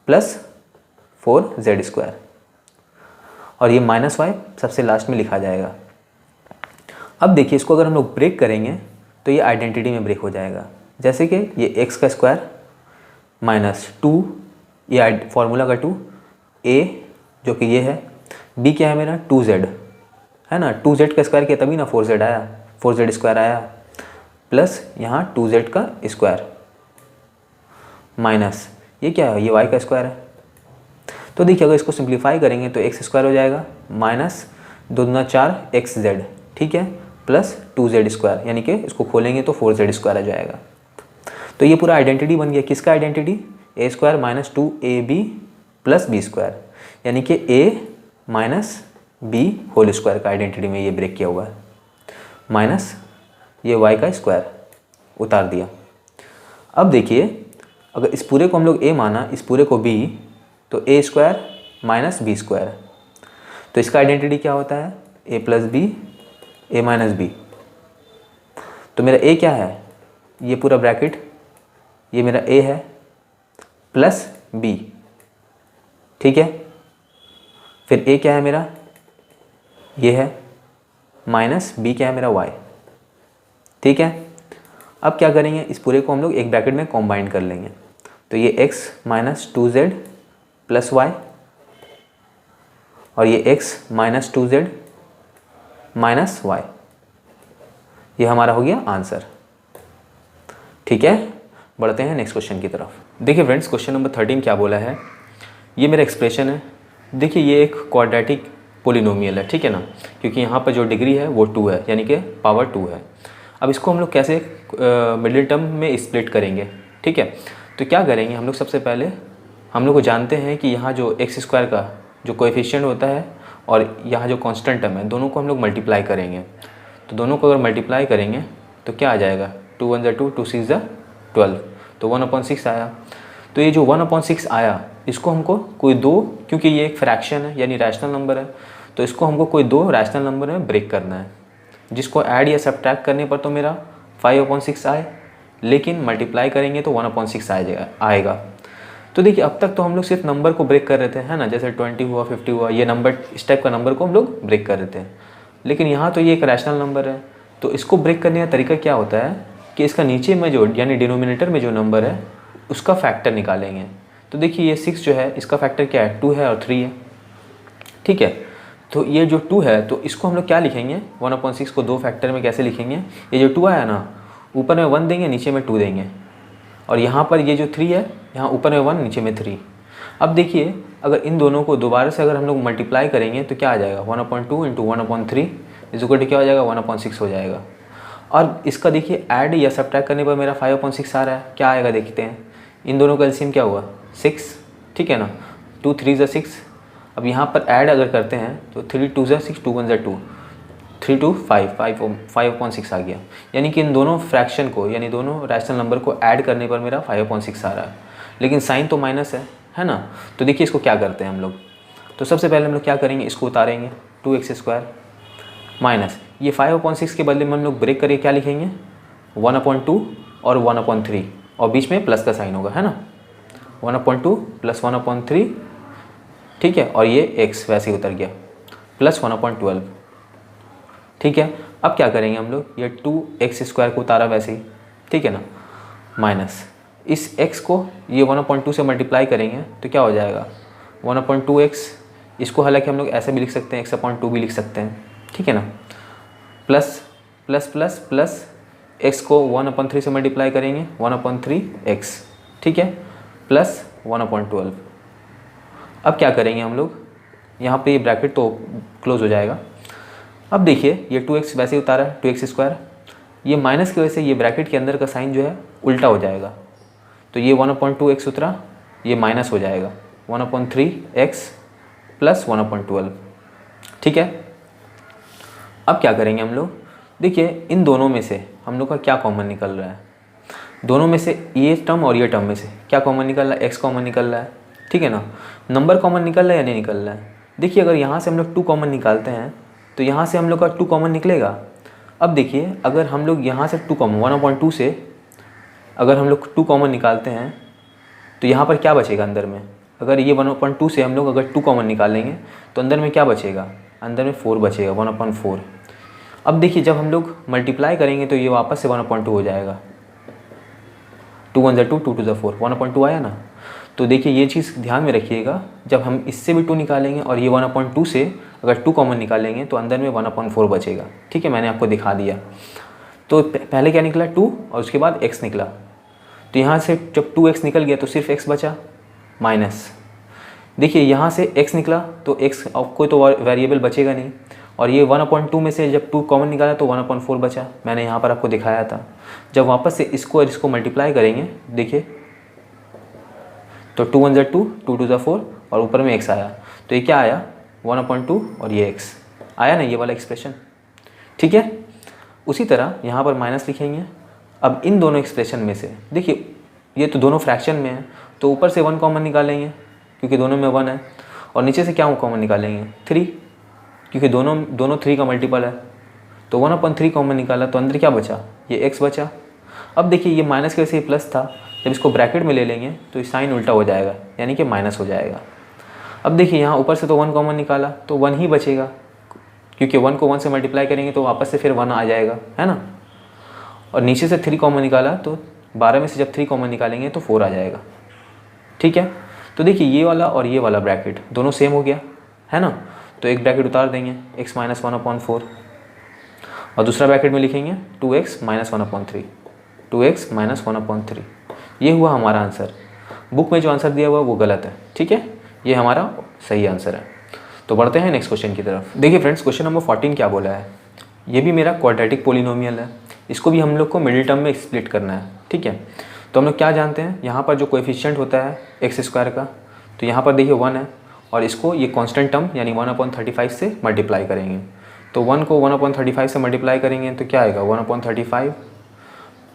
plus 4z², और ये माइनस y सबसे लास्ट में लिखा जाएगा। अब देखिए इसको अगर हम लोग ब्रेक करेंगे तो ये आइडेंटिटी में ब्रेक हो जाएगा। जैसे कि ये x² माइनस 2, ये फॉर्मूला का 2, a जो कि ये है, b क्या है मेरा 2z है ना, 2z का स्क्वायर किया तभी ना 4z आया, 4z² आया, प्लस यहाँ 2z का स्क्वायर माइनस ये क्या है, ये y का स्क्वायर है। तो देखिए अगर इसको सिंप्लीफाई करेंगे तो x² हो जाएगा माइनस 2 दूना 4 xz, ठीक है, प्लस 2z², यानी कि इसको खोलेंगे तो 4z² आ जाएगा। तो ये पूरा आइडेंटिटी बन गया, किसका identity, a² minus 2ab plus b², यानी कि a minus b whole square का आइडेंटिटी में ये ब्रेक किया हुआ है, माइनस ये y का स्क्वायर उतार दिया। अब देखिए अगर इस पूरे को हम लोग a माना, इस पूरे को b, तो a² माइनस b², तो इसका आइडेंटिटी क्या होता है, a plus b a minus b. तो मेरा a क्या है, ये पूरा ब्रैकेट, ये मेरा a है प्लस b, ठीक है। फिर a क्या है मेरा, ये है माइनस b क्या है मेरा y, ठीक है। अब क्या करेंगे, इस पूरे को हम लोग एक ब्रैकेट में कॉम्बाइन कर लेंगे, तो ये x minus 2z plus y, और ये x minus 2z minus y, ये हमारा हो गया आंसर, ठीक है। बढ़ते हैं नेक्स्ट क्वेश्चन की तरफ। देखिए फ्रेंड्स क्वेश्चन नंबर 13 क्या बोला है, ये मेरा एक्सप्रेशन है। देखिए ये एक क्वाड्रेटिक पोलिनोमियल है, ठीक है ना, क्योंकि यहाँ पर जो डिग्री है वो 2 है, यानी कि पावर 2 है। अब इसको हम लोग कैसे मिडिल टर्म में स्प्लिट करेंगे, ठीक है। तो क्या करेंगे हम लोग, सबसे पहले हम लोग को जानते हैं कि यहाँ जो x² का जो कोएफिशिएंट होता है और यहाँ जो कांस्टेंट टर्म है, दोनों को हम लोग मल्टीप्लाई करेंगे। तो दोनों को अगर मल्टीप्लाई करेंगे तो क्या आ जाएगा, 2 1 = 2, 2 6 = 12, तो 1/6 आया। तो ये जो 1/6 आया इसको हमको कोई दो, क्योंकि ये एक फ्रैक्शन है यानी रैशनल नंबर है, तो इसको हमको कोई दो रैशनल नंबर में ब्रेक करना है, जिसको ऐड या सब्ट्रैक्ट करने पर तो मेरा 5/6 आए, लेकिन मल्टीप्लाई करेंगे तो 1/6 आएगा। तो देखिए अब तक तो हम लोग सिर्फ नंबर को ब्रेक कर रहे थे, है ना, जैसे 20 हुआ, 50 हुआ, ये नंबर, इस टाइप का नंबर को हम लोग ब्रेक कर रहे थे। लेकिन यहाँ तो ये एक रैशनल नंबर है, तो इसको ब्रेक करने का तरीका क्या होता है कि इसका नीचे में जो यानी डिनोमिनेटर में जो नंबर है उसका फैक्टर निकालेंगे। तो देखिए ये 6 जो है इसका फैक्टर क्या है, 2 है और 3 है, ठीक है। तो ये जो 2 है तो इसको हम लोग क्या लिखेंगे, 1/6 को दो फैक्टर में कैसे लिखेंगे, ये जो 2 आया ना, ऊपर में 1 देंगे, नीचे में 2 देंगे, और यहाँ पर ये जो 3 है, यहाँ ऊपर में 1 नीचे में 3। अब देखिए अगर इन दोनों को दोबारा से अगर हम लोग मल्टीप्लाई करेंगे तो क्या आ जाएगा, 1/2 इंटू 1/3 इज इक्वल टू क्या हो जाएगा, 1/6 हो जाएगा। और इसका देखिए ऐड या सब्ट्रैक्ट करने पर मेरा 5/6 आ रहा है, क्या आएगा देखते हैं। इन दोनों का एलसीएम क्या हुआ, 6, ठीक है ना, 2 3 ज़ा 6। अब यहाँ पर ऐड अगर करते हैं तो 3 2 ज़ा 6, 2 1 ज़ा 2, 3 2 5/6 आ गया। यानी कि इन दोनों फ्रैक्शन को यानी दोनों रैशनल नंबर को ऐड करने पर मेरा 5/6 आ रहा है, लेकिन साइन तो माइनस है ना। तो देखिए इसको क्या करते हैं हम लोग, तो सबसे पहले हम लोग क्या करेंगे, इसको उतारेंगे, 2x² माइनस ये 5/6 के बदले में हम लोग ब्रेक करके क्या लिखेंगे, 1/2 और 1/3, और बीच में प्लस का साइन होगा, है ना, 1/2 प्लस 1/3, ठीक है, और ये x वैसे ही उतर गया, प्लस 1/12, ठीक है। अब क्या करेंगे हम लोग, ये 2x² को उतारा वैसे ही, ठीक है ना, माइनस इस x को ये 1/2 से मल्टीप्लाई करेंगे तो क्या हो जाएगा, 1/2x, इसको हालांकि हम लोग ऐसे भी लिख सकते हैं, x/2 भी लिख सकते हैं, ठीक है ना, plus plus plus plus x को 1/3 से मल्टीप्लाई करेंगे 1/3x, ठीक है, प्लस 1/12। अब क्या करेंगे हम लोग, यहाँ पे ये ब्रैकेट तो क्लोज हो जाएगा। अब देखिए ये 2x वैसे ही उतारा है, 2x², ये माइनस की वजह से ये ब्रैकेट के अंदर का साइन जो है उल्टा हो जाएगा, तो ये 1/2x उतरा, ये माइनस हो जाएगा 1/3x प्लस 1/12, ठीक है। अब क्या करेंगे हम लोग, देखिए इन दोनों में से हम लोग का क्या कॉमन निकल रहा है, दोनों में से ये टर्म और ये टर्म में से क्या कॉमन निकल रहा है, x कॉमन निकल रहा है, ठीक है ना। नंबर कॉमन निकल रहा है या नहीं निकल रहा है, देखिए अगर यहाँ से हम लोग 2 कॉमन निकालते हैं तो यहाँ से हम लोग का 2 कॉमन निकलेगा। अब देखिए अगर हम लोग यहाँ से 2 कॉमन 1/2 से अगर हम लोग 2 कॉमन निकालते हैं तो यहाँ पर क्या बचेगा अंदर में, अगर ये 1/2 से हम लोग अगर 2 कॉमन निकालेंगे तो अंदर में क्या बचेगा, अंदर में 4 बचेगा, 1/4। अब देखिए जब हम लोग मल्टीप्लाई करेंगे तो ये वापस से 1/2 हो जाएगा, 2 1 ज़ा 2, 2 2 ज़ा 4, 1/2 आया ना। तो देखिए ये चीज़ ध्यान में रखिएगा, जब हम इससे भी 2 निकालेंगे और ये 1/2 से अगर 2 कॉमन निकालेंगे तो अंदर में 1/4 बचेगा, ठीक है, मैंने आपको दिखा दिया। तो पहले क्या निकला, 2, और उसके बाद x निकला, तो यहाँ से जब 2x निकल गया तो सिर्फ x बचा, माइनस देखिए यहाँ से x निकला तो x अब कोई तो वेरिएबल बचेगा नहीं, और ये 1/2 में से जब 2 कॉमन निकाला तो 1/4 बचा, मैंने यहाँ पर आपको दिखाया था। जब वापस से इसको और इसको मल्टीप्लाई करेंगे देखिए तो 2 1 ज़ा 2, 2 2 ज़ा 4, और ऊपर में x आया, तो ये क्या आया, 1/2 और ये x आया ना, ये वाला एक्सप्रेशन, ठीक है। उसी तरह यहाँ पर माइनस लिखेंगे। अब इन दोनों एक्सप्रेशन में से देखिए ये तो दोनों फ्रैक्शन में है, तो ऊपर से 1 कॉमन निकालेंगे क्योंकि दोनों में 1 है, और नीचे से क्या कॉमन निकालेंगे, 3, क्योंकि दोनों 3 का मल्टीपल है, तो 1/3 कॉमन निकाला तो अंदर क्या बचा, ये x बचा। अब देखिए ये माइनस की वजह से ये प्लस था, जब इसको ब्रैकेट में ले लेंगे तो ये साइन उल्टा हो जाएगा, यानी कि माइनस हो जाएगा। अब देखिए यहाँ ऊपर से तो 1 कॉमन निकाला तो 1 ही बचेगा, क्योंकि 1 को 1 से मल्टीप्लाई करेंगे तो वापस से फिर 1 आ जाएगा, है ना। और नीचे से 3 कॉमन निकाला तो 12 में से जब 3 कॉमन निकालेंगे तो 4 आ जाएगा, ठीक है। तो देखिए ये वाला और ये वाला ब्रैकेट दोनों सेम हो गया, है ना, तो एक ब्रैकेट उतार देंगे x माइनस 1/4, और दूसरा ब्रैकेट में लिखेंगे 2x माइनस 1/3, 2x माइनस 1/3। ये हुआ हमारा आंसर। बुक में जो आंसर दिया हुआ वो गलत है, ठीक है, ये हमारा सही आंसर है। तो बढ़ते हैं नेक्स्ट क्वेश्चन की तरफ। देखिए फ्रेंड्स क्वेश्चन नंबर 14 क्या बोला है, ये भी मेरा क्वाड्रेटिक पोलिनोमियल है, इसको भी हम लोग को मिडिल टर्म में स्प्लिट करना है, ठीक है। तो हम लोग क्या जानते हैं, यहाँ पर जो कोएफिशिएंट होता है x² का, तो यहाँ पर देखिए 1 है, और इसको ये कांस्टेंट टर्म यानी 1/35 से मल्टीप्लाई करेंगे, तो 1 को 1/35 से मल्टीप्लाई करेंगे तो क्या आएगा, 1/35।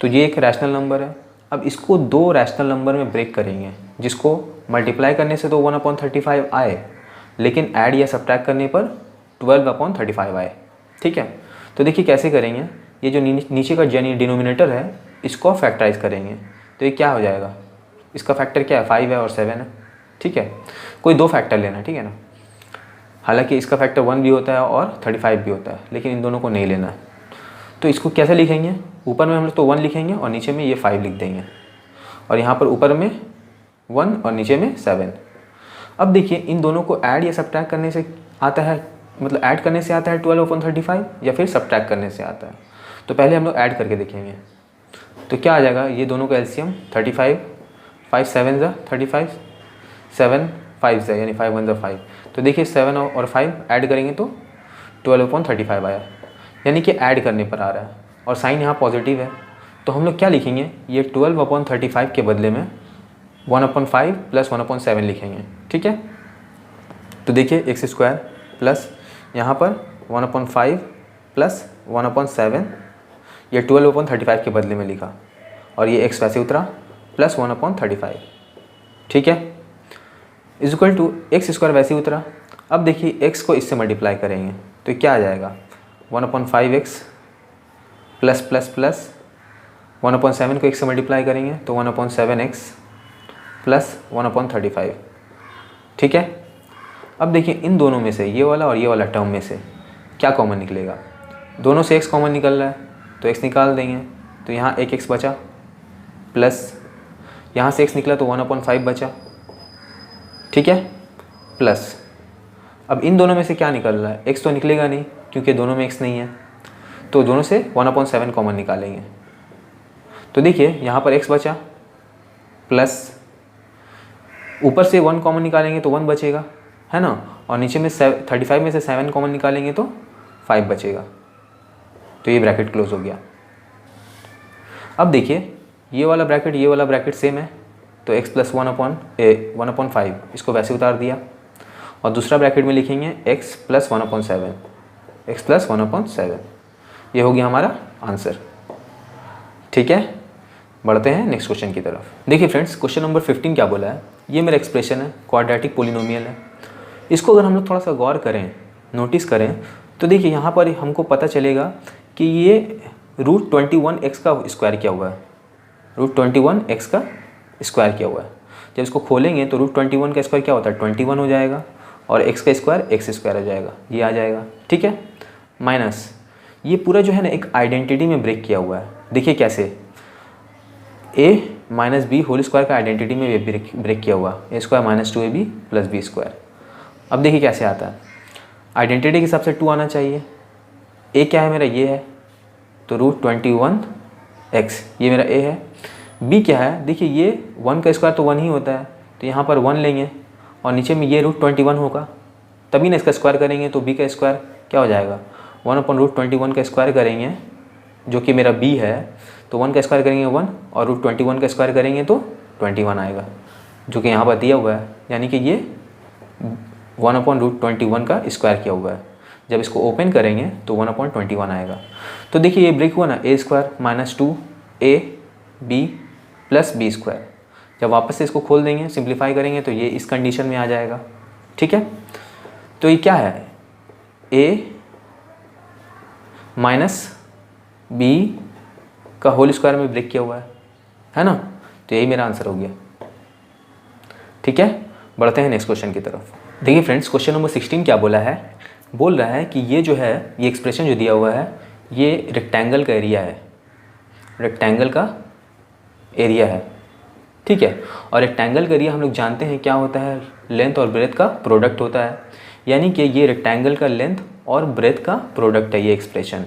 तो ये एक रैशनल नंबर है, अब इसको दो रैशनल नंबर में ब्रेक करेंगे, जिसको मल्टीप्लाई करने से तो 1/35 आए, लेकिन ऐड या सब्ट्रैक्ट करने पर 12/35 आए। ठीक है, तो देखिए कैसे करेंगे। ये जो नीचे का डिनोमिनेटर है इसको फैक्टराइज करेंगे, तो ये क्या हो जाएगा, इसका फैक्टर क्या है, 5 है और 7 है। ठीक है, कोई दो फैक्टर लेना, ठीक है ना। हालांकि इसका फैक्टर 1 भी होता है और 35 भी होता है, लेकिन इन दोनों को नहीं लेना है। तो इसको कैसे लिखेंगे, ऊपर में हम लोग तो 1 लिखेंगे और नीचे में ये 5 लिख देंगे, और यहाँ पर ऊपर में 1 और नीचे में 7। अब देखिए इन दोनों को ऐड या सब्ट्रैक्ट करने से आता है, मतलब ऐड करने से आता है 12/35 या फिर सब्ट्रैक्ट करने से आता है। तो पहले हम लोग ऐड करके देखेंगे, तो क्या आ जाएगा, ये दोनों का एलसीएम 35, 5 7 ज़ा 35, 7 5 ज़ा यानी 5 1 ज़ा 5। तो देखिए 7 और 5 ऐड करेंगे तो 12/35 आया, यानी कि ऐड करने पर आ रहा है, और साइन यहाँ पॉजिटिव है। तो हम लोग क्या लिखेंगे, ये 12/35 के बदले में 1/5 + 1/7 लिखेंगे। ठीक है, तो देखिए x² प्लस यहाँ पर 1/5 + 1/7, ये 12/35 के बदले में लिखा, और ये x वैसे उतरा प्लस 1/35। ठीक है, = x² वैसे उतरा। अब देखिए x को इससे मल्टीप्लाई करेंगे तो क्या आ जाएगा, 1/5x प्लस प्लस प्लस 1/7 को x से मल्टीप्लाई करेंगे तो 1/7x प्लस 1/35। ठीक है, अब देखिए इन दोनों में से ये वाला और ये वाला टर्म में से क्या कॉमन निकलेगा, दोनों से x कॉमन निकल रहा है तो x निकाल देंगे, तो यहाँ एक x बचा, प्लस यहाँ से x निकला तो 1/5 बचा। ठीक है, प्लस अब इन दोनों में से क्या निकल रहा है, x तो निकलेगा नहीं क्योंकि दोनों में x नहीं है, तो दोनों से 1/7 कॉमन निकालेंगे। तो देखिए यहाँ पर x बचा, प्लस ऊपर से 1 कॉमन निकालेंगे तो 1 बचेगा, है ना, और नीचे में 35 में से 7 कॉमन निकालेंगे तो 5 बचेगा। तो ये ब्रैकेट क्लोज हो गया। अब देखिए ये वाला ब्रैकेट सेम है, तो x + 1/5 इसको वैसे उतार दिया, और दूसरा ब्रैकेट में लिखेंगे x + 1/7, x + 1/7। ये हो गया हमारा आंसर। ठीक है, बढ़ते हैं नेक्स्ट क्वेश्चन की तरफ। देखिए फ्रेंड्स, क्वेश्चन नंबर 15 क्या बोला है, ये मेरा एक्सप्रेशन है, क्वाड्रेटिक पोलिनोमियल है। इसको अगर हम लोग थोड़ा सा गौर करें, नोटिस करें, तो देखिए यहाँ पर हमको पता चलेगा कि ये √21x का स्क्वायर किया हुआ है, √21x का स्क्वायर किया हुआ है। जब इसको खोलेंगे तो √21 का स्क्वायर क्या होता है, 21 हो जाएगा, और x का स्क्वायर x² हो जाएगा, ये आ जाएगा। ठीक है, माइनस ये पूरा जो है ना एक आइडेंटिटी में ब्रेक किया हुआ है। देखिए कैसे, a - b होल स्क्वायर का आइडेंटिटी में ब्रेक किया हुआ, a² - 2ab + b²। अब देखिए कैसे आता है, आइडेंटिटी के हिसाब से 2 आना चाहिए। a क्या है मेरा, ये है, तो √21x ये मेरा a है। b क्या है, देखिए ये 1 का स्क्वायर तो 1 ही होता है, तो यहाँ पर 1 लेंगे, और नीचे में ये √21 होगा, तभी ना इसका स्क्वायर करेंगे तो b का स्क्वायर क्या हो जाएगा, 1/√21 का स्क्वायर करेंगे, जो कि मेरा b है, तो 1 का स्क्वायर करेंगे 1, और √21 का स्क्वायर करेंगे तो 21 आएगा, जो कि यहाँ पर दिया हुआ है, यानी कि ये 1/√21 का स्क्वायर किया हुआ है। जब इसको ओपन करेंगे तो 1/21 आएगा। तो देखिए ये ब्रेक हुआ ना, a² - 2ab + b²। जब वापस से इसको खोल देंगे, सिंप्लीफाई करेंगे तो ये इस कंडीशन में आ जाएगा। ठीक है, तो ये क्या है, a - b का होल स्क्वायर में ब्रेक किया हुआ है ना, तो यही मेरा आंसर हो गया। ठीक है, बढ़ते हैं नेक्स्ट क्वेश्चन की तरफ। देखिए फ्रेंड्स, क्वेश्चन नंबर 16 क्या बोला है, बोल रहा है कि ये जो है, ये एक्सप्रेशन जो दिया हुआ है, ये रेक्टेंगल का एरिया है, रेक्टेंगल का एरिया है। ठीक है, और रेक्टेंगल का एरिया हम लोग जानते हैं क्या होता है, लेंथ और ब्रेथ का प्रोडक्ट होता है, यानी कि ये रेक्टेंगल का लेंथ और ब्रेथ का प्रोडक्ट है ये एक्सप्रेशन।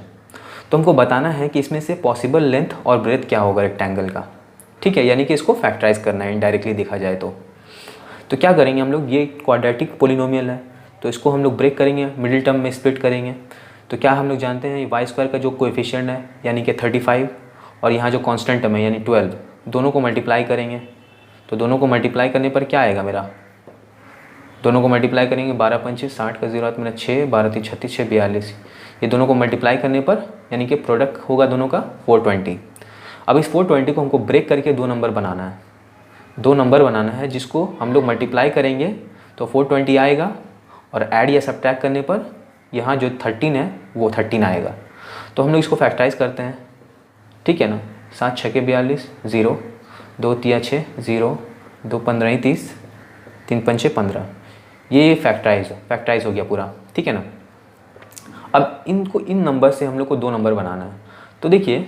तो हमको बताना है कि इसमें से पॉसिबल लेंथ और ब्रेथ क्या होगा रेक्टेंगल का। ठीक है, यानी कि इसको फैक्टराइज करना है, इनडायरेक्टली देखा जाए तो क्या करेंगे हम लोग, ये क्वाड्रेटिक पोलिनोमियल है, तो इसको हम लोग ब्रेक करेंगे, मिडिल टर्म में स्प्लिट करेंगे। तो क्या हम लोग जानते हैं, y² का जो कोएफिशिएंट है यानी कि 35, और यहाँ जो कांस्टेंट टर्म है यानी 12, दोनों को मल्टीप्लाई करेंगे। तो दोनों को मल्टीप्लाई करने पर क्या आएगा मेरा, दोनों को मल्टीप्लाई करेंगे, 12 × 5 = 60 का 0 हाथ में 6, 12 × 3 = 36, 6 × 42। ये दोनों को मल्टीप्लाई करने पर यानी कि प्रोडक्ट होगा दोनों का 420। अब इस 420 को हमको ब्रेक करके दो नंबर बनाना है, दो नंबर बनाना है जिसको हम लोग मल्टीप्लाई करेंगे तो 420 आएगा और ऐड या सब्ट्रैक्ट करने पर यहाँ जो 13 है वो 13 आएगा। तो हम लोग इसको फैक्टराइज करते हैं, ठीक है ना। 7 6 के 42, 0 2 3 6, 0 2 15 30, 3 5 6 15, ये फैक्टराइज हो गया पूरा, ठीक है ना। अब इनको इन नंबर से हम लोग को दो नंबर बनाना है। तो देखिए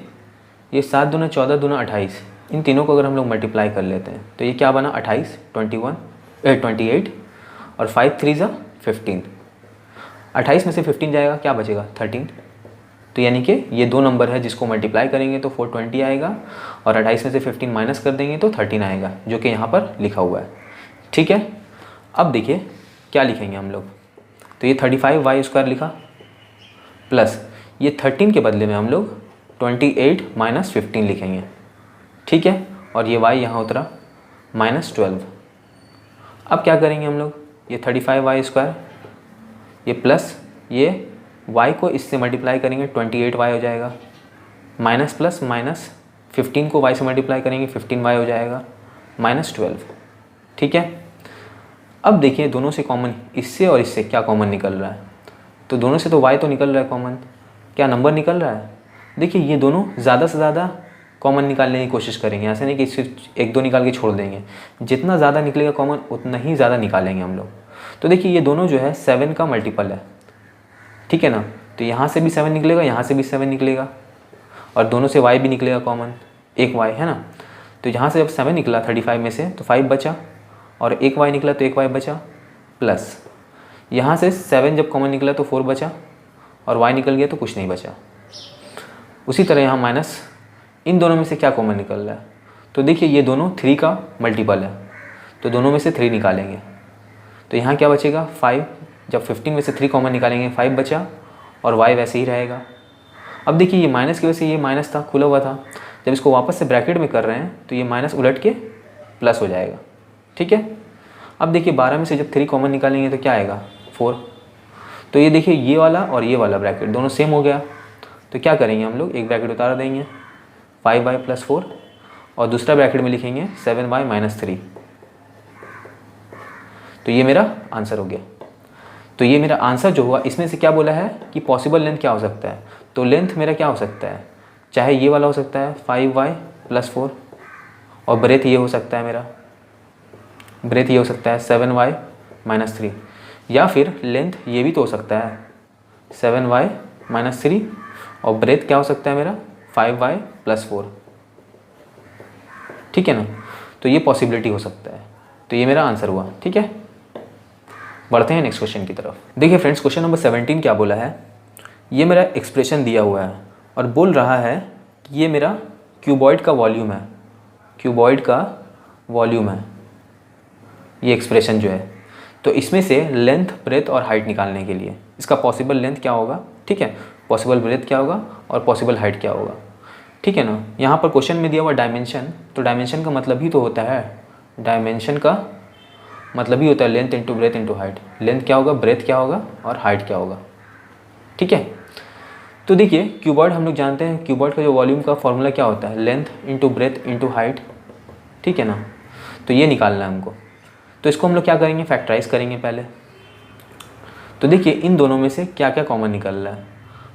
ये 7 दूना 14 दूना 28, इन तीनों को अगर हम लोग मल्टीप्लाई कर लेते हैं तो ये क्या बना 28 28 और 5 3 ज़ा 15, 28 में से 15 जाएगा, क्या बचेगा 13। तो यानी कि ये दो नंबर है जिसको मल्टीप्लाई करेंगे तो 420 आएगा और 28 में से 15 माइनस कर देंगे तो 13 आएगा, जो कि यहाँ पर लिखा हुआ है, ठीक है। अब देखिए क्या लिखेंगे हम लोग, तो ये 35y² लिखा प्लस ये 13 के बदले में हम लोग 28 माइनस 15 लिखेंगे, ठीक है। और ये y यहाँ उतरा -12। अब क्या करेंगे हम लोग, ये 35y² ये प्लस ये y को इससे मल्टीप्लाई करेंगे 28y हो जाएगा, माइनस प्लस माइनस 15 को y से मल्टीप्लाई करेंगे 15y हो जाएगा -12, ठीक है। अब देखिए दोनों से कॉमन, इससे और इससे क्या कॉमन निकल रहा है, तो दोनों से तो y तो निकल रहा है कॉमन, क्या नंबर निकल रहा है। देखिए ये दोनों ज़्यादा से ज़्यादा कॉमन निकालने की कोशिश करेंगे, ऐसा नहीं कि सिर्फ एक दो निकाल के छोड़ देंगे, जितना ज़्यादा निकलेगा कॉमन उतना ही ज़्यादा निकालेंगे हम लोग। तो देखिए ये दोनों जो है 7 का मल्टीपल है, ठीक है ना। तो यहाँ से भी 7 निकलेगा, यहाँ से भी 7 निकलेगा और दोनों से y भी निकलेगा कॉमन, एक y है ना। तो यहाँ से जब 7 निकला 35 में से तो 5 बचा और एक y निकला तो एक y बचा, प्लस यहाँ से 7 जब कॉमन निकला तो 4 बचा और y निकल गया तो कुछ नहीं बचा। उसी तरह यहाँ माइनस, इन दोनों में से क्या कॉमन निकल रहा है, तो देखिए ये दोनों 3 का मल्टीपल है तो दोनों में से 3 निकालेंगे तो यहाँ क्या बचेगा 5, जब 15 में से 3 कॉमन निकालेंगे 5 बचा और y वैसे ही रहेगा। अब देखिए ये माइनस की वजह से ये माइनस था, खुला हुआ था, जब इसको वापस से ब्रैकेट में कर रहे हैं तो ये माइनस उलट के प्लस हो जाएगा, ठीक है। अब देखिए 12 में से जब 3 कॉमन निकालेंगे तो क्या आएगा 4। तो ये देखिए ये वाला और ये वाला ब्रैकेट दोनों सेम हो गया, तो क्या करेंगे हम लोग, एक ब्रैकेट उतार देंगे 5y + 4 और दूसरा ब्रैकेट में लिखेंगे 7y - 3। तो ये मेरा आंसर हो गया। तो ये मेरा आंसर जो हुआ, इसमें से क्या बोला है कि पॉसिबल लेंथ क्या हो सकता है, तो लेंथ मेरा क्या हो सकता है, चाहे ये वाला हो सकता है 5y + 4 और ब्रेथ ये हो सकता है मेरा, ब्रेथ ये हो सकता है 7y - 3, या फिर लेंथ ये भी तो हो सकता है 7y - 3 और ब्रेथ क्या हो सकता है मेरा 5y + 4, ठीक है ना। तो ये पॉसिबिलिटी हो सकता है, तो ये मेरा आंसर हुआ, ठीक है। बढ़ते हैं नेक्स्ट क्वेश्चन की तरफ। देखिए फ्रेंड्स क्वेश्चन नंबर 17 क्या बोला है, ये मेरा एक्सप्रेशन दिया हुआ है और बोल रहा है कि ये मेरा क्यूबॉइड का वॉल्यूम है, क्यूबॉइड का वॉल्यूम है ये एक्सप्रेशन जो है। तो इसमें से लेंथ, ब्रेथ और हाइट निकालने के लिए इसका पॉसिबल लेंथ क्या होगा, ठीक है, पॉसिबल ब्रेथ क्या होगा और पॉसिबल हाइट क्या होगा, ठीक है ना। यहाँ पर क्वेश्चन में दिया हुआ डायमेंशन, तो डायमेंशन का मतलब ही तो होता है, डायमेंशन का मतलब ही होता है length into breadth into height. Length क्या होगा, ब्रेथ क्या होगा और हाइट क्या होगा, ठीक है। तो देखिए क्यूबॉइड हम लोग जानते हैं, क्यूबॉइड का जो वॉल्यूम का फॉर्मूला क्या होता है, length into breadth into height, ठीक है ना। तो ये निकालना है हमको, तो इसको हम लोग क्या करेंगे, फैक्टराइज करेंगे पहले। तो देखिए इन दोनों में से क्या क्या कॉमन निकल रहा है,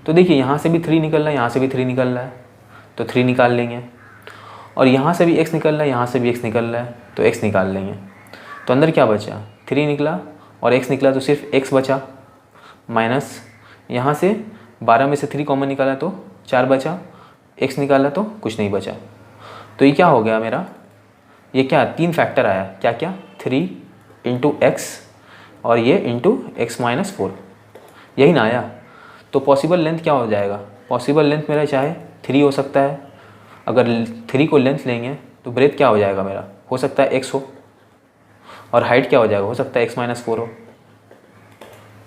तो देखिए यहाँ से भी 3 निकल रहा है, यहाँ से भी 3 निकल रहा है, तो 3 निकाल लेंगे और यहाँ से भी x निकल रहा है, यहाँ से भी x निकल रहा है, तो x निकाल लेंगे। तो अंदर क्या बचा, 3 निकला और x निकला तो सिर्फ x बचा, माइनस यहाँ से 12 में से 3 कॉमन निकाला तो 4 बचा, x निकाला तो कुछ नहीं बचा। तो ये क्या हो गया मेरा, ये क्या 3 फैक्टर आया, क्या क्या 3 × x और ये इंटू x - 4, यही ना आया। तो पॉसिबल लेंथ क्या हो जाएगा, पॉसिबल लेंथ मेरा चाहे 3 हो सकता है, अगर 3 को लेंथ लेंगे तो ब्रेथ क्या हो जाएगा मेरा, हो सकता है x हो, और हाइट क्या हो जाएगा, हो सकता है x - 4 हो।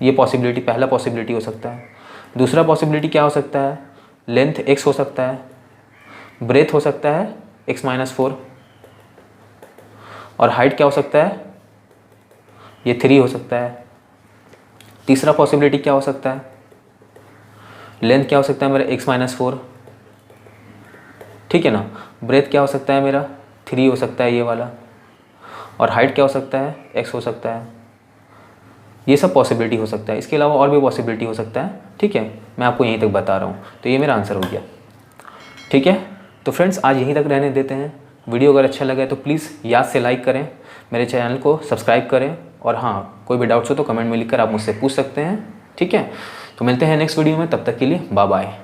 ये पॉसिबिलिटी, पहला पॉसिबिलिटी हो सकता है। दूसरा पॉसिबिलिटी क्या हो सकता है, लेंथ x हो सकता है, ब्रेथ हो सकता है x - 4 और हाइट क्या हो सकता है, ये 3 हो सकता है। तीसरा पॉसिबिलिटी क्या हो सकता है, लेंथ क्या हो सकता है मेरा x - 4 ठीक है ना। ब्रेथ क्या हो सकता है मेरा 3 हो सकता है ये वाला, और हाइट क्या हो सकता है x हो सकता है। ये सब पॉसिबिलिटी हो सकता है, इसके अलावा और भी पॉसिबिलिटी हो सकता है। ठीक है, मैं आपको यहीं तक बता रहा हूँ, तो ये मेरा आंसर हो गया। ठीक है, तो फ्रेंड्स आज यहीं तक रहने देते हैं। वीडियो अगर अच्छा लगा है तो प्लीज़ याद से लाइक करें, मेरे चैनल को सब्सक्राइब करें, और हाँ कोई भी डाउट्स हो तो कमेंट में लिखकर आप मुझसे पूछ सकते हैं। ठीक है, तो मिलते हैं नेक्स्ट वीडियो में, तब तक के लिए बाय बाय।